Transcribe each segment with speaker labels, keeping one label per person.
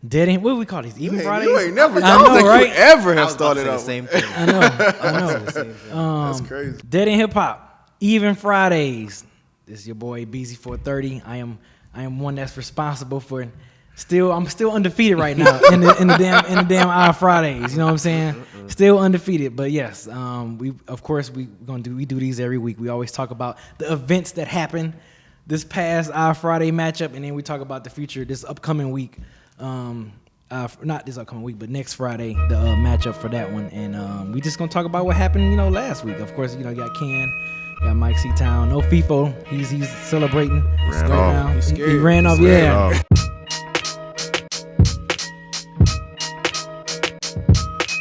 Speaker 1: Dead in, what do we call these? Even Fridays?
Speaker 2: You ain't never.
Speaker 1: I know, right?
Speaker 2: You ever have started
Speaker 3: the
Speaker 2: out
Speaker 3: same thing.
Speaker 1: I know.
Speaker 2: That's crazy.
Speaker 1: Dead in Hip Hop, Even Fridays. This is your boy Beezy 430. I am one that's responsible for. I'm still undefeated right now in the damn Odd Fridays. You know what I'm saying? Still undefeated. But yes, we do these every week. We always talk about the events that happened this past Odd Friday matchup, and then we talk about the future this upcoming week. Not this upcoming week, but next Friday, the matchup for that one. And we just gonna talk about what happened, last week. Of course, you got Ken, got Myke C-Town, no Feefo. He's celebrating
Speaker 4: ran
Speaker 1: right
Speaker 4: off.
Speaker 1: now. He ran off, yeah.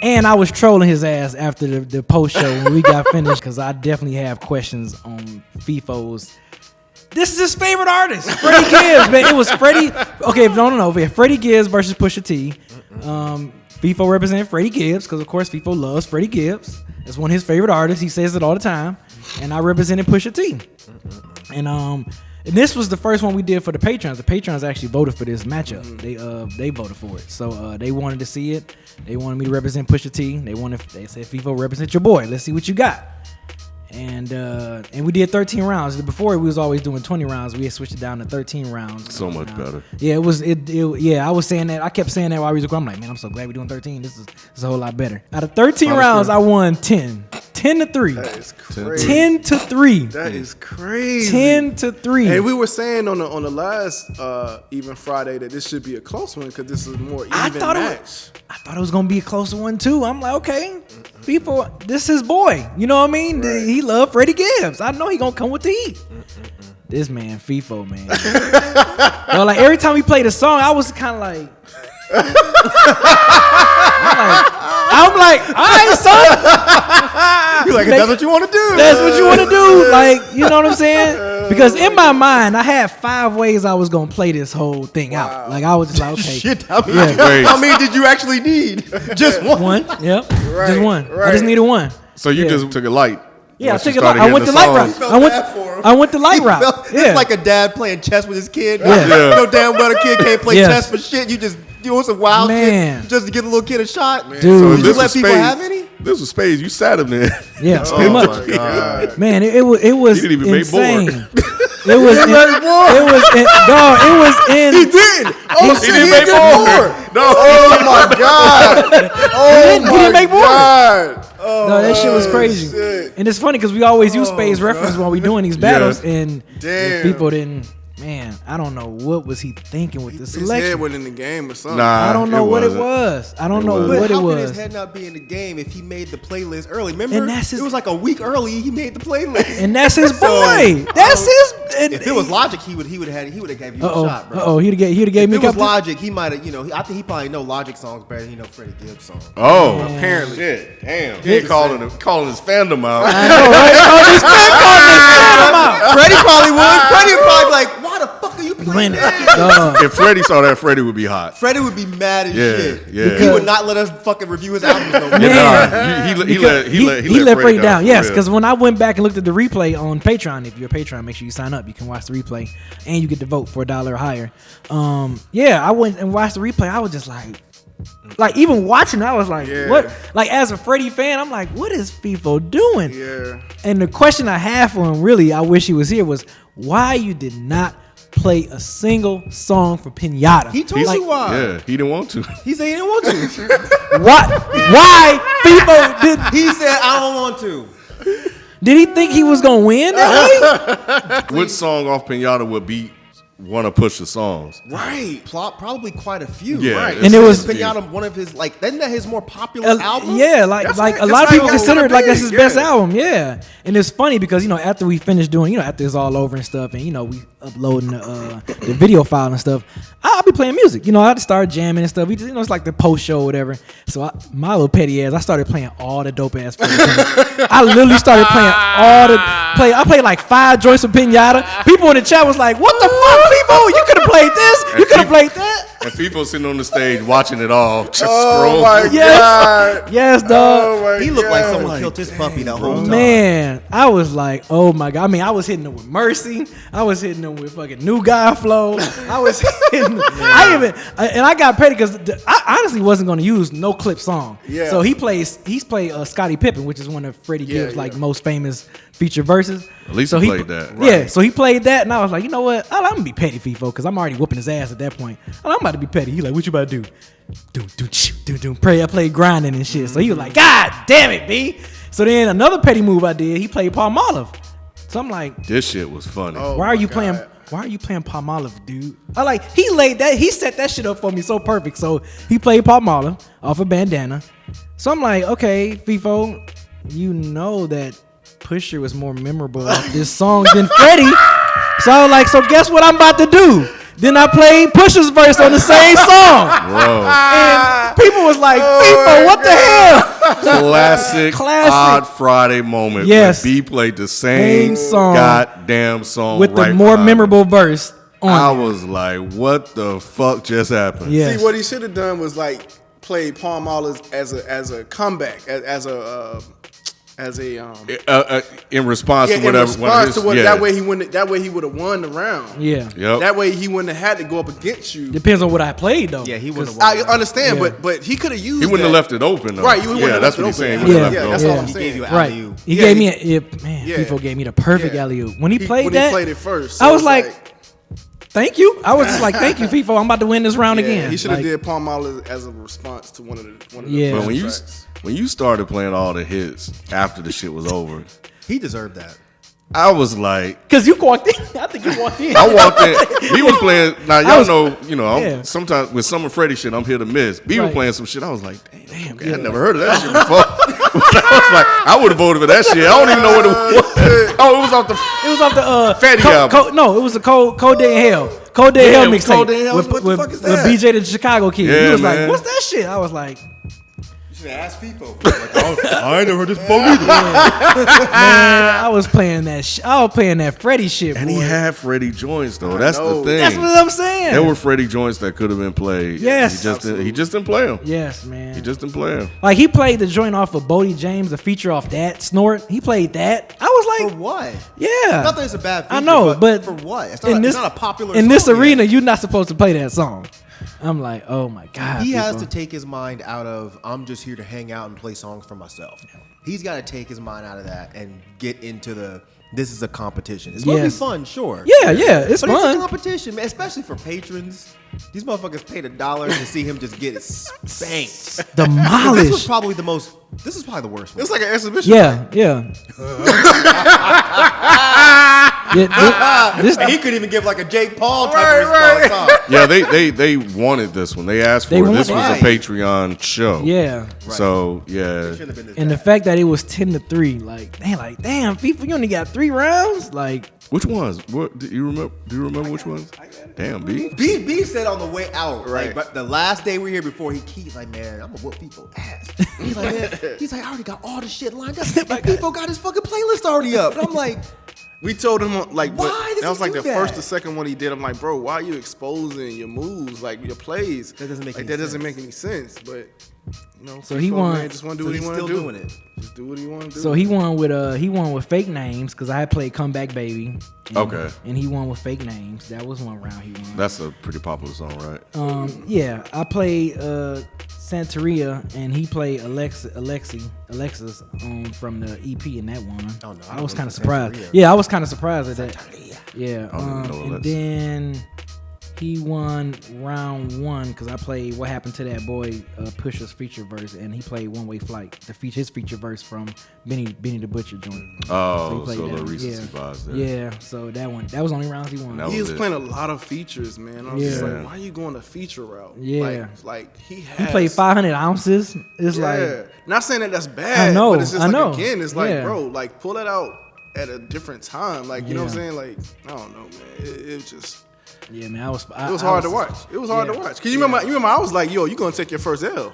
Speaker 1: And I was trolling his ass after the post show when we got finished because I definitely have questions on Feefo's. This is his favorite artist, Freddie Gibbs, man. It was Freddie. Okay, no. Freddie Gibbs versus Pusha T. Feefo represented Freddie Gibbs because, of course, Feefo loves Freddie Gibbs. That's one of his favorite artists. He says it all the time. And I represented Pusha T. And this was the first one we did for the patrons. The patrons actually voted for this matchup. They voted for it. So they wanted to see it. They wanted me to represent Pusha T. They said, Feefo, represent your boy. Let's see what you got. And we did 13 rounds. Before we was always doing 20 rounds. We had switched it down to 13 rounds.
Speaker 4: So much better.
Speaker 1: Yeah, I was saying that. I kept saying that while we was recording. I'm like, man, I'm so glad we're doing 13. This is a whole lot better. Out of 13 rounds, I won 10. 10-3.
Speaker 2: That is crazy.
Speaker 1: 10-3.
Speaker 2: That is crazy.
Speaker 1: 10-3.
Speaker 2: And we were saying on the last Even Friday that this should be a close one because this is a more even match.
Speaker 1: I thought it was gonna be a closer one too. I'm like, okay, Feefo, this is his boy. You know what I mean? Right. He loved Freddie Gibbs. I know he gonna come with the heat. This man, Feefo, man. Like every time he played a song, I was kind of like. I'm like, all right, son.
Speaker 3: You're like, that's what you want to do.
Speaker 1: That's what you want to do. Like, you know what I'm saying? Because in my mind, I had 5 ways I was going to play this whole thing out. Like, I was just like, okay.
Speaker 3: Shit, how many did you actually need? Just one?
Speaker 1: One, yep.
Speaker 2: Right,
Speaker 1: just one.
Speaker 2: right.
Speaker 1: I just needed one.
Speaker 4: So you just took a light.
Speaker 1: Yeah, I took it. I went the light route. I went the light route. Yeah.
Speaker 3: It's like a dad playing chess with his kid.
Speaker 1: Yeah.
Speaker 3: No damn well the kid can't play chess for shit. You just doing some wild shit just to give the little kid a shot.
Speaker 1: Dude,
Speaker 4: so
Speaker 3: did you let people have any?
Speaker 4: This was Spades. You sat him there.
Speaker 1: Yeah,
Speaker 2: Oh
Speaker 1: pretty much.
Speaker 2: my God.
Speaker 1: Man, it was
Speaker 4: He didn't even
Speaker 1: insane.
Speaker 4: make board.
Speaker 1: It was
Speaker 2: He did. Oh,
Speaker 4: He didn't make board. No.
Speaker 2: Oh my God. Oh
Speaker 1: He didn't make board.
Speaker 2: God.
Speaker 1: No, that shit was crazy.
Speaker 2: Shit.
Speaker 1: And it's funny because we always use Spades reference while we doing these battles, and
Speaker 2: Damn.
Speaker 1: people didn't. Man, I don't know what was he thinking with the
Speaker 2: His
Speaker 1: selection.
Speaker 2: head went in the game or something.
Speaker 4: Nah,
Speaker 1: I don't know what it
Speaker 4: wasn't.
Speaker 1: was. I don't know
Speaker 4: wasn't.
Speaker 1: what
Speaker 3: But
Speaker 1: it
Speaker 3: how could
Speaker 1: was.
Speaker 3: his head not be in the game if he made the playlist early? Remember,
Speaker 1: And that's his-
Speaker 3: it was like a week early. He made the playlist.
Speaker 1: And that's his
Speaker 3: So,
Speaker 1: boy. That's his.
Speaker 3: If it was Logic, he would have gave you a shot, bro.
Speaker 1: He'd have gave
Speaker 3: If
Speaker 1: me a
Speaker 3: it was
Speaker 1: couple.
Speaker 3: Logic, he might have. I think he probably know Logic songs better than he know Freddie Gibbs songs.
Speaker 4: Oh,
Speaker 2: Apparently.
Speaker 4: shit. Damn. He calling his fandom out.
Speaker 1: I know, right? Oh, this man calling this fandom out.
Speaker 3: Freddie probably would. Freddie would probably be like, why the fuck are you playing that?
Speaker 4: If Freddie saw that, Freddie would be hot.
Speaker 3: Freddie would be mad as shit.
Speaker 4: Yeah.
Speaker 3: He would not let us fucking review his albums no more.
Speaker 1: Man.
Speaker 4: He
Speaker 1: let Freddie down. Yes,
Speaker 4: for real.
Speaker 1: because when I went back and looked at the replay on Patreon, if you're a Patreon, make sure you sign up. You can watch the replay, and you get to vote for $1 or higher. I went and watched the replay. I was just like even watching, I was like, what? Like as a Freddie fan, I'm like, what is Feefo doing?
Speaker 2: Yeah.
Speaker 1: And the question I had for him, really, I wish he was here, was why you did not play a single song for Pinata.
Speaker 3: He told you why.
Speaker 4: Yeah, he didn't want to.
Speaker 3: He said he didn't want to.
Speaker 1: Why Feefo did?
Speaker 3: He said I don't want to.
Speaker 1: Did he think he was gonna win that way?
Speaker 4: Which song off Pinata would beat one of Pusha's songs?
Speaker 3: Right. Probably quite a few.
Speaker 4: Yeah,
Speaker 3: Right.
Speaker 1: And it was
Speaker 3: Pinata, one of his isn't that his more popular album?
Speaker 1: Yeah, like a lot of people consider it like that's his best album. Yeah, and it's funny because after we finished doing, after it's all over and stuff, and we uploading the video file and stuff, I'll be playing music. I'd start jamming and stuff. We just, it's like the post show or whatever. So my little petty ass, I started playing all the dope ass. I literally started playing I played like 5 joints of Pinata. People in the chat was like, "What the fuck, Feefo? You could have played this. You could have played that."
Speaker 4: And Feefo sitting on the stage watching it all, just
Speaker 2: Oh
Speaker 4: scrolling.
Speaker 2: my God.
Speaker 1: Yes, dog.
Speaker 2: Oh my
Speaker 3: He looked like
Speaker 2: God.
Speaker 3: someone killed his puppy that whole time.
Speaker 1: Man, I was like, oh my God. I mean, I was hitting him with Mercy. I was hitting him them with fucking new guy flow. I was hitting. I got petty because I honestly wasn't going to use no clip song.
Speaker 2: Yeah.
Speaker 1: So he's played Scottie Pippen, which is one of Freddie Gibbs like most famous feature verses.
Speaker 4: At least
Speaker 1: so
Speaker 4: he played that.
Speaker 1: Yeah. Right. So he played that, and I was like, you know what? I'm gonna be petty, Feefo, because I'm already whooping his ass at that point. And I'm about to be petty. He's like, what you about to do? Pray. I played grinding and shit. So he was like, God damn it, B. So then another petty move I did, he played Palmolive. So I'm like,
Speaker 4: this shit was funny.
Speaker 1: Why are you playing Palmolive, dude? He set that shit up for me so perfect. So he played Palmolive off a bandana. So I'm like, okay, Feefo, you know that Pusha was more memorable off this song than Freddie. So I was like, so guess what I'm about to do? Then I played Pusha's verse on the same song.
Speaker 4: Bro.
Speaker 1: And people was like, Feefo, what the hell?
Speaker 4: Classic Odd Friday moment.
Speaker 1: Yes.
Speaker 4: When B played the same
Speaker 1: song
Speaker 4: goddamn song
Speaker 1: with the more memorable verse on
Speaker 4: I was like, what the fuck just happened?
Speaker 1: Yes.
Speaker 2: See, what he should have done was like play Palmolive as a comeback, as a
Speaker 4: in response to whatever.
Speaker 2: In response to what that way he wouldn't. That way he would have won the round.
Speaker 1: Yeah.
Speaker 4: Yep.
Speaker 2: That way he wouldn't have had to go up against you.
Speaker 1: Depends on what I played though.
Speaker 3: Yeah, he wouldn't.
Speaker 2: I understand, but he could have used.
Speaker 4: He wouldn't have left it open though.
Speaker 2: Right. Yeah,
Speaker 4: that's what he's saying.
Speaker 2: That's all I'm saying.
Speaker 3: He gave you an
Speaker 1: Right.
Speaker 3: alley-oop.
Speaker 1: He gave me Feefo gave me the perfect alley-oop. When he played
Speaker 2: it first,
Speaker 1: I was like, thank you. I was just like, thank you, Feefo. I'm about to win this round again.
Speaker 2: He should have did Palmolive as a response to one of the
Speaker 4: But when you started playing all the hits after the shit was over,
Speaker 3: he deserved that.
Speaker 4: I was like,
Speaker 1: because you walked in. I think you walked in.
Speaker 4: I walked in. He was playing. Now y'all know. Sometimes with some of Freddie shit, I'm hit or miss. B was playing some shit. I was like, damn, I never heard of that shit before. I was like, I would have voted for that shit. I don't even know what it was. Oh, it was off the
Speaker 1: Fatty album. No, it was a Cold Day in Hell. Cold Day in Hell mixtape with BJ the Chicago Kid.
Speaker 4: Yeah,
Speaker 1: he was
Speaker 4: man.
Speaker 1: like, what's that shit? I was like,
Speaker 3: ask Feefo. Like, I ain't never heard this before either.
Speaker 1: Man, I was playing that. I was playing that Freddie shit.
Speaker 4: And
Speaker 1: boy.
Speaker 4: he had Freddie joints though. That's the thing.
Speaker 1: That's what I'm saying.
Speaker 4: There were Freddie joints that could have been played.
Speaker 1: Yes,
Speaker 4: he just didn't play them.
Speaker 1: Yes, man.
Speaker 4: He just didn't play them.
Speaker 1: Like he played the joint off of Bodie James, a feature off that Snort. He played that. I was like,
Speaker 3: for what?
Speaker 1: Yeah.
Speaker 3: Not that it's a bad feature,
Speaker 1: I know, but
Speaker 3: for what? It's not a popular.
Speaker 1: In this
Speaker 3: song
Speaker 1: arena,
Speaker 3: yet.
Speaker 1: you're not supposed to play that song. I'm like, oh my God.
Speaker 3: He has to take his mind out of, I'm just here to hang out and play songs for myself. He's got to take his mind out of that and get into this is a competition. It's going to be fun, sure.
Speaker 1: Yeah, it's
Speaker 3: but
Speaker 1: fun.
Speaker 3: It's a competition, man, especially for patrons. These motherfuckers paid $1 to see him just get it spanked.
Speaker 1: Demolished.
Speaker 3: This is probably the worst one.
Speaker 2: It's like an exhibition.
Speaker 1: Yeah.
Speaker 3: He could even give like a Jake Paul type of response.
Speaker 4: Yeah, they wanted this one. They asked for it. This was a Patreon show.
Speaker 1: Yeah.
Speaker 4: Right. So yeah.
Speaker 1: And the fact that it was 10-3, like damn, FIFA, you only got 3 rounds. Like,
Speaker 4: which ones? What do you remember? Do you remember which ones? Damn, B.
Speaker 3: B said on the way out,
Speaker 2: right?
Speaker 3: Like, but the last day we were here before he's like, man, I'm gonna whoop Feefo ass. He's like, man, I already got all the shit lined up. And Feefo got his fucking playlist already up. And I'm like,
Speaker 2: we told him like,
Speaker 3: why
Speaker 2: that was like the
Speaker 3: that?
Speaker 2: first or second one he did. I'm like, bro, why are you exposing your moves, like your plays?
Speaker 3: That doesn't make
Speaker 2: doesn't make any sense. But
Speaker 1: so he won.
Speaker 2: Man, just want to do what he want to do.
Speaker 3: Doing it.
Speaker 2: Just do what he want to do.
Speaker 1: So he won with Fake Names because I had played Comeback Baby.
Speaker 4: Okay.
Speaker 1: And he won with Fake Names. That was one round he won.
Speaker 4: That's a pretty popular song, right?
Speaker 1: Yeah, I played Santeria and he played Alexis from the EP in that one.
Speaker 3: Oh no,
Speaker 1: I was kind of surprised.
Speaker 3: Santeria.
Speaker 1: Yeah, I was kind of surprised at that. Yeah.
Speaker 4: and
Speaker 1: then he won round 1 because I played What Happened to That Boy, Pusha's feature verse, and he played One Way Flight, his feature verse from Benny the Butcher joint.
Speaker 4: Oh,
Speaker 1: so
Speaker 4: the recency bias there.
Speaker 1: Yeah, so that was only rounds he won.
Speaker 2: He was playing a lot of features, man. I was just like, why are you going a feature route?
Speaker 1: Yeah.
Speaker 2: Like he
Speaker 1: played 500 ounces. It's like,
Speaker 2: not saying that's bad.
Speaker 1: I know,
Speaker 2: but it's just like, again, it's like,
Speaker 1: yeah.
Speaker 2: bro, like pull that out at a different time. Like, you know what I'm saying? Like, I don't know, man. It was just.
Speaker 1: Yeah, man, it was
Speaker 2: hard to watch. It was hard to watch. Cause you remember, I was like, yo, you gonna take your first L.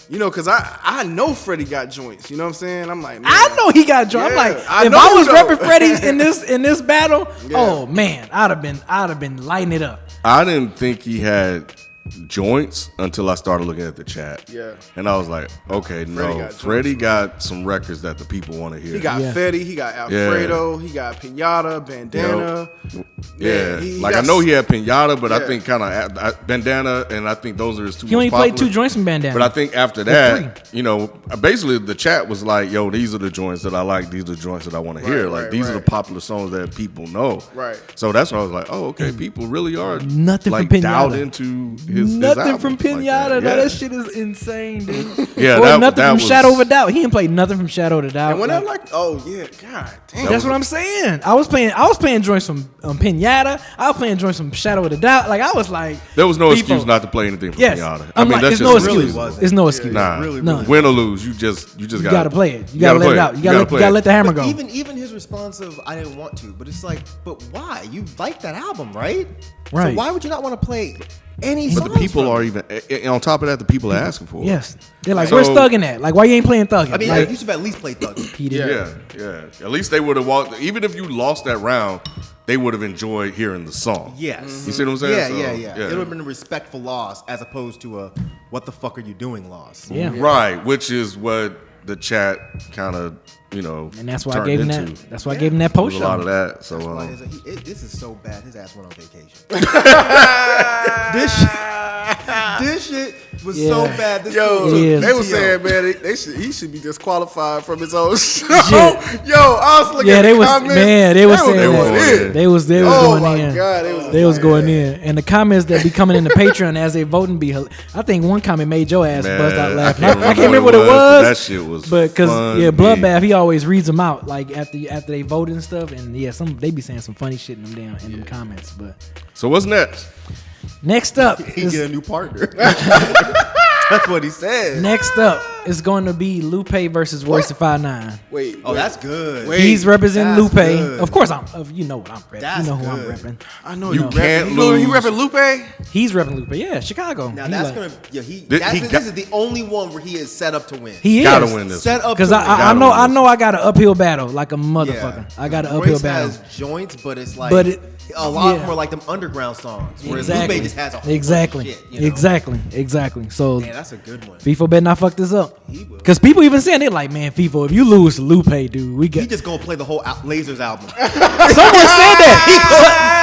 Speaker 2: You know, cause I know Freddie got joints. You know what I'm saying? I'm like, man,
Speaker 1: I know he got joints. I'm like, if I was repping Freddie in this battle, oh man, I'd have been lighting it up.
Speaker 4: I didn't think he had joints until I started looking at the chat.
Speaker 2: Yeah.
Speaker 4: And I was like, okay, Freddie got some records that the people want to hear.
Speaker 2: He got Fetti, he got Alfredo, he got Pinata, Bandana.
Speaker 4: Yeah, I know he had Pinata, but I think kind of Bandana, and I think those are his two.
Speaker 1: He only
Speaker 4: most popular.
Speaker 1: played 2 joints from Bandana.
Speaker 4: But I think after that, basically the chat was like, yo, these are the joints that I like. These are the joints that I want to hear. Like these are the popular songs that people know.
Speaker 2: Right.
Speaker 4: So that's why I was like, oh, okay, people really are
Speaker 1: nothing
Speaker 4: like
Speaker 1: from Pinata.
Speaker 4: dialed into his
Speaker 1: nothing from Pinata.
Speaker 4: Like
Speaker 1: that shit is insane, dude.
Speaker 4: Yeah,
Speaker 1: or nothing from Shadow of a Doubt. He didn't play nothing from Shadow of a Doubt.
Speaker 2: And when god damn.
Speaker 1: That's what I'm saying. I was playing joints from Pinata. I was playing joints from Shadow of the Doubt. Like I was like,
Speaker 4: there was no excuse not to play anything from Pinata. I mean, that's
Speaker 1: no
Speaker 4: just
Speaker 1: excuse. It's no excuse.
Speaker 4: Nah,
Speaker 3: really,
Speaker 4: win or lose, you just gotta
Speaker 1: play it. You gotta let it out. You gotta let the hammer go.
Speaker 3: Even his response of I didn't want to, but it's like, but why? You like that album, right?
Speaker 1: Right.
Speaker 3: So why would you not want to play any songs?
Speaker 4: But the people are even on top of that. The people are asking for it.
Speaker 1: Yes, they're like, where's Thuggin' at? Like, why you ain't playing Thuggin'?
Speaker 3: I mean,
Speaker 1: like,
Speaker 3: you should at least play Thuggin'.
Speaker 1: He did.
Speaker 4: Yeah. At least they would have walked. Even if you lost that round, they would have enjoyed hearing the song.
Speaker 3: Yes.
Speaker 4: You see what I'm saying?
Speaker 3: Yeah. It would have been a respectful loss as opposed to a what the fuck are you doing loss.
Speaker 1: Yeah.
Speaker 4: Right. Which is what the chat kind of
Speaker 1: and that's why I
Speaker 4: turned
Speaker 1: gave him
Speaker 4: into.
Speaker 1: that. That's why I gave him that post
Speaker 4: A
Speaker 1: show.
Speaker 4: lot of that. So
Speaker 3: This is so bad. His ass went on vacation. this shit was so bad.
Speaker 2: They were saying, man, he should be disqualified from his own show. I was looking at the comments.
Speaker 1: They were saying that. They was going in.
Speaker 2: Oh my god,
Speaker 1: they was going in. And the comments that be coming in the Patreon as they voting be. I think one comment made your ass bust out laughing. I can't remember what it was.
Speaker 4: That shit was.
Speaker 1: But because Bloodbath, he always reads them out like after they vote and stuff. And they be saying some funny shit in them comments. But
Speaker 4: so what's next?
Speaker 1: Next up,
Speaker 3: he get a new partner. That's what he said.
Speaker 1: Next up is going to be Lupe versus Royce the 5'9".
Speaker 2: Wait.
Speaker 3: That's good.
Speaker 1: He's representing Lupe.
Speaker 3: Good.
Speaker 1: Of course, you know what I'm repping.
Speaker 3: That's
Speaker 1: you know who
Speaker 3: good.
Speaker 1: I'm repping.
Speaker 2: I know
Speaker 4: you can't lose.
Speaker 2: You repping Lupe?
Speaker 1: He's repping Lupe. Yeah, Chicago.
Speaker 3: Now that's gonna. Yeah, this is the only one where he is set up to win.
Speaker 1: He
Speaker 4: gotta
Speaker 1: is
Speaker 4: win this
Speaker 3: set up
Speaker 1: because I know I got an uphill battle like a motherfucker. I got an uphill
Speaker 3: Royce
Speaker 1: battle.
Speaker 3: has joints, but it's like a lot more like them underground songs. Whereas Lupe just has a whole bunch of shit,
Speaker 1: Exactly. So
Speaker 3: man, that's a good one.
Speaker 1: Feefo better not fuck this up.
Speaker 3: He will.
Speaker 1: Because people even saying they're like, man, Feefo, if you lose to Lupe, dude, we got.
Speaker 3: He just gonna play the whole Lasers album.
Speaker 1: Someone said that.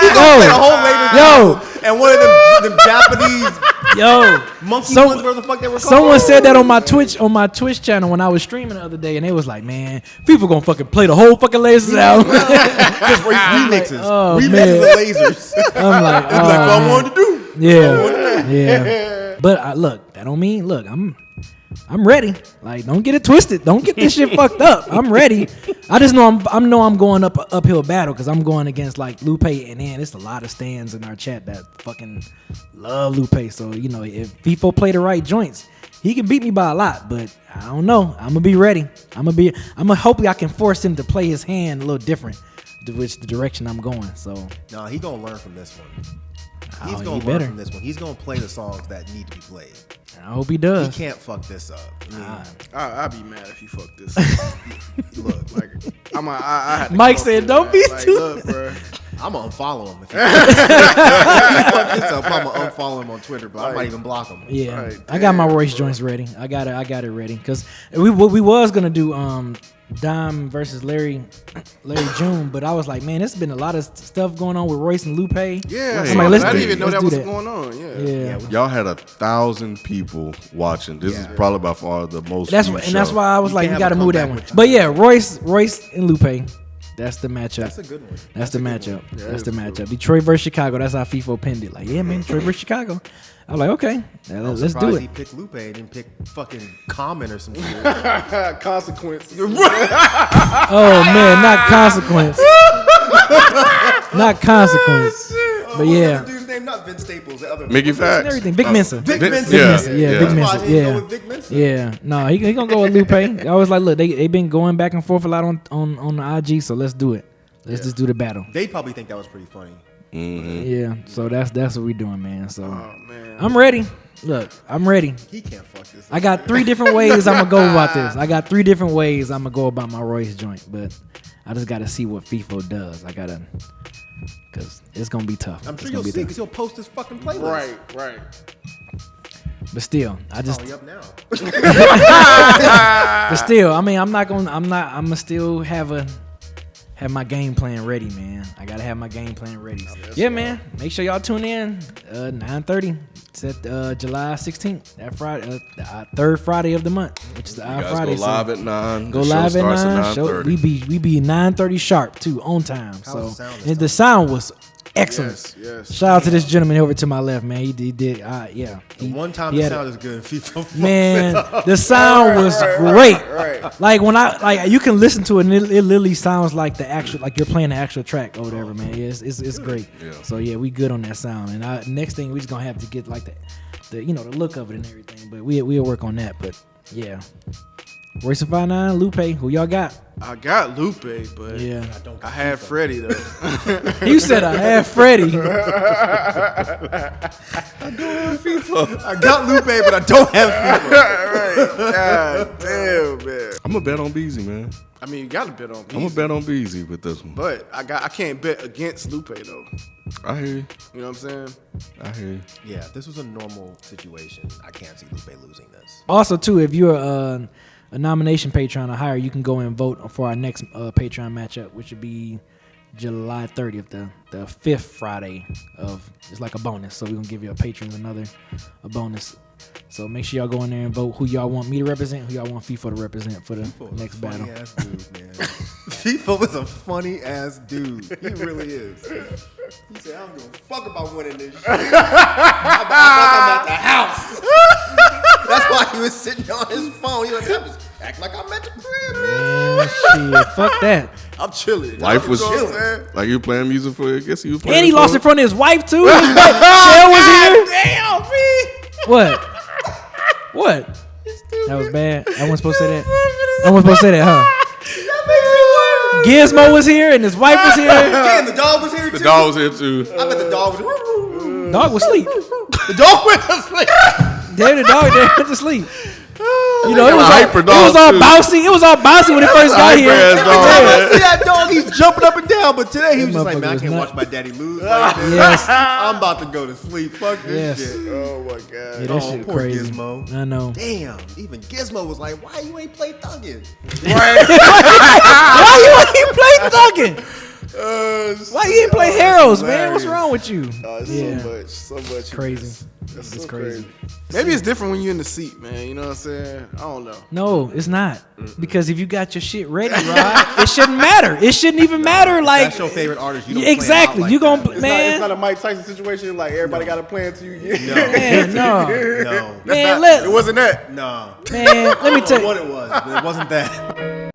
Speaker 3: He gonna play the whole Lasers album. And one of them Japanese monkey ones, where the fuck they were called.
Speaker 1: Someone said that on my Twitch channel when I was streaming the other day, and they was like, man, people gonna fucking play the whole fucking Lasers album.
Speaker 3: Just remixes.
Speaker 1: Man.
Speaker 3: Remixes of Lasers.
Speaker 1: I'm like,
Speaker 3: That's what I wanted to do.
Speaker 1: Yeah. But look, that don't mean, look, I'm ready. Like, don't get it twisted. Don't get this shit fucked up. I'm ready. I just know I'm going uphill battle because I'm going against like Lupe, and then it's a lot of stands in our chat that fucking love Lupe. So if Feefo play the right joints, he can beat me by a lot. But I don't know. I'm gonna be ready. Hopefully I can force him to play his hand a little different, which the direction I'm going. So
Speaker 3: no, he gonna learn from this one. He's
Speaker 1: he
Speaker 3: gonna
Speaker 1: better.
Speaker 3: learn from this one. He's gonna play the songs that need to be played.
Speaker 1: I hope he does.
Speaker 3: He can't fuck this up.
Speaker 2: I'd be mad if he fucked this up. Look, like I had to
Speaker 1: Myke said, "Don't be too."
Speaker 2: Look, bro.
Speaker 3: I'm gonna unfollow him. If he fuck this up, I'm gonna unfollow him on Twitter, but I might even block him.
Speaker 1: Yeah,
Speaker 2: Right,
Speaker 1: I got my Royce joints ready. I got it ready because we was gonna do Dom versus Larry June, but I was like, man, there's been a lot of stuff going on with Royce and Lupe.
Speaker 2: Yeah,
Speaker 1: I'm like,
Speaker 2: I didn't even know that was
Speaker 1: that.
Speaker 2: going on.
Speaker 1: Yeah.
Speaker 4: Y'all had 1,000 people watching. This is probably by far the most.
Speaker 1: That's why I was like, you got to move that one. But yeah, Royce and Lupe. That's the matchup.
Speaker 3: That's a good one.
Speaker 1: That's the matchup. That's the matchup. Detroit versus Chicago. That's how Feefo pinned it. Like, yeah, man, Detroit versus Chicago. I'm like, okay, let's do it.
Speaker 3: He picked Lupe and didn't pick fucking Common or some shit.
Speaker 2: Consequence.
Speaker 1: Oh man, not Consequence. Not Consequence. But yeah.
Speaker 3: What's the dude's name? Not Vince Staples. The other
Speaker 4: Mickey Facts.
Speaker 1: Everything. Vic Mensa.
Speaker 3: Vic
Speaker 1: Big
Speaker 3: Mensa.
Speaker 1: Mensa. Yeah, Big
Speaker 3: That's why
Speaker 1: Mensa.
Speaker 3: I didn't
Speaker 1: Yeah.
Speaker 3: go with Vic Mensa.
Speaker 1: Yeah. No, he gonna go with Lupe. I was like, look, they been going back and forth a lot on the IG, so let's do it. Let's just do the battle.
Speaker 3: They probably think that was pretty funny.
Speaker 4: Mm-hmm.
Speaker 1: Yeah. So that's what we doing, man. So
Speaker 2: Man.
Speaker 1: I'm ready. Look, I'm ready.
Speaker 3: He can't fuck this.
Speaker 1: I got 3 different ways I'm gonna go about this. I got 3 different ways I'm gonna go about my Royce joint, but I just gotta see what Feefo does. Because it's gonna be tough.
Speaker 3: I'm sure you'll see because he'll post his fucking playlist.
Speaker 2: Right.
Speaker 1: But still, I just.
Speaker 3: Oh, up now.
Speaker 1: But still, I mean, I'm gonna still have my game plan ready, man. I gotta have my game plan ready. Yeah, man. Make sure y'all tune in. 9:30. It's at July 16th. That Friday, third Friday of the month, which is the Friday.
Speaker 4: Go live at 9.
Speaker 1: Go live at 9. Show, we be 9:30 sharp too, on time. The sound was excellent.
Speaker 2: Yes.
Speaker 1: Shout out to this gentleman over to my left, man. He did. Yeah.
Speaker 3: One time the sound is good. Feefo.
Speaker 1: Man, the sound was great.
Speaker 2: Right.
Speaker 1: Like you can listen to it, and it literally sounds like the actual, like you're playing the actual track or whatever, man. Yeah, it's great.
Speaker 4: Yeah.
Speaker 1: So yeah, we good on that sound. And next thing we just gonna have to get like the the look of it and everything. But we'll work on that. But yeah. Royce 59, Lupe, who y'all got?
Speaker 2: I got Lupe, but
Speaker 1: yeah,
Speaker 2: I had Freddie though.
Speaker 1: You said I had Freddie.
Speaker 3: I got Lupe, but I don't have Feefo.
Speaker 2: Right. God damn, man.
Speaker 4: I'm gonna bet on Beezy, man.
Speaker 2: I mean, you got to bet on Beezy.
Speaker 4: I'm gonna bet on Beezy with this one.
Speaker 2: But I can't bet against Lupe though.
Speaker 4: I hear you.
Speaker 2: You know what I'm saying?
Speaker 4: I hear you.
Speaker 3: Yeah, if this was a normal situation, I can't see Lupe losing this.
Speaker 1: Also, too, if you're a nomination Patreon or higher, you can go and vote for our next Patreon matchup, which would be July 30th, the fifth Friday of. It's like a bonus, so we're gonna give you a patron a bonus. So make sure y'all go in there and vote who y'all want me to represent, who y'all want Feefo to represent for the next battle.
Speaker 3: Funny ass dude, man. Feefo is a funny ass dude. He really is. He said, "I don't give a fuck about winning this shit. I'm at the house." That's why he was sitting on his phone. He was just act like I'm at the crib, man.
Speaker 1: Shit, fuck that.
Speaker 2: I'm chilling.
Speaker 4: Life was
Speaker 2: chilling.
Speaker 4: like you playing music for. I guess he was playing.
Speaker 1: And he lost
Speaker 4: for
Speaker 1: in front of his wife too. His wife, Shell was here.
Speaker 2: Damn, B.
Speaker 1: What? That was bad. I wasn't supposed to say that. I wasn't supposed to say that, huh? Gizmo was here and his wife was here.
Speaker 3: Damn, the dog was here too.
Speaker 4: The dog was here too.
Speaker 3: I bet the dog was.
Speaker 1: Dog was asleep.
Speaker 3: The dog went to sleep.
Speaker 1: Damn, the dog there went to sleep. You know,
Speaker 4: It was
Speaker 1: all bouncy. It was all bouncy when it first got here.
Speaker 3: I see that dog, he's jumping up and down. But today he was just like, man, I can't watch my daddy lose. Like this.
Speaker 1: Yes.
Speaker 3: I'm about to go to sleep. Fuck this shit.
Speaker 2: Oh my god.
Speaker 1: Yeah, that shit
Speaker 3: poor
Speaker 1: crazy.
Speaker 3: Gizmo.
Speaker 1: I know.
Speaker 3: Damn, even Gizmo was like, why you ain't play Thuggin'?
Speaker 1: Why you ain't play Thuggin'? Why you ain't play Heroes, man? What's wrong with you?
Speaker 2: So much.
Speaker 1: Crazy.
Speaker 2: That's
Speaker 1: It's
Speaker 2: so
Speaker 1: crazy.
Speaker 2: Maybe it's different when you're in the seat, man. You know what I'm saying? I don't know.
Speaker 1: No, it's not. Because if you got your shit ready, Rod, it shouldn't matter. It shouldn't even matter. Like
Speaker 3: That's your favorite artist. You don't
Speaker 1: exactly.
Speaker 3: Play
Speaker 1: You
Speaker 3: him out
Speaker 1: gonna
Speaker 3: like
Speaker 1: man?
Speaker 2: It's not a Mike Tyson situation. Like everybody got a plan until you get.
Speaker 1: Man, no.
Speaker 3: that. No.
Speaker 1: Man,
Speaker 2: It wasn't that.
Speaker 3: No.
Speaker 1: man, let me tell you.
Speaker 3: What it was, but it wasn't that.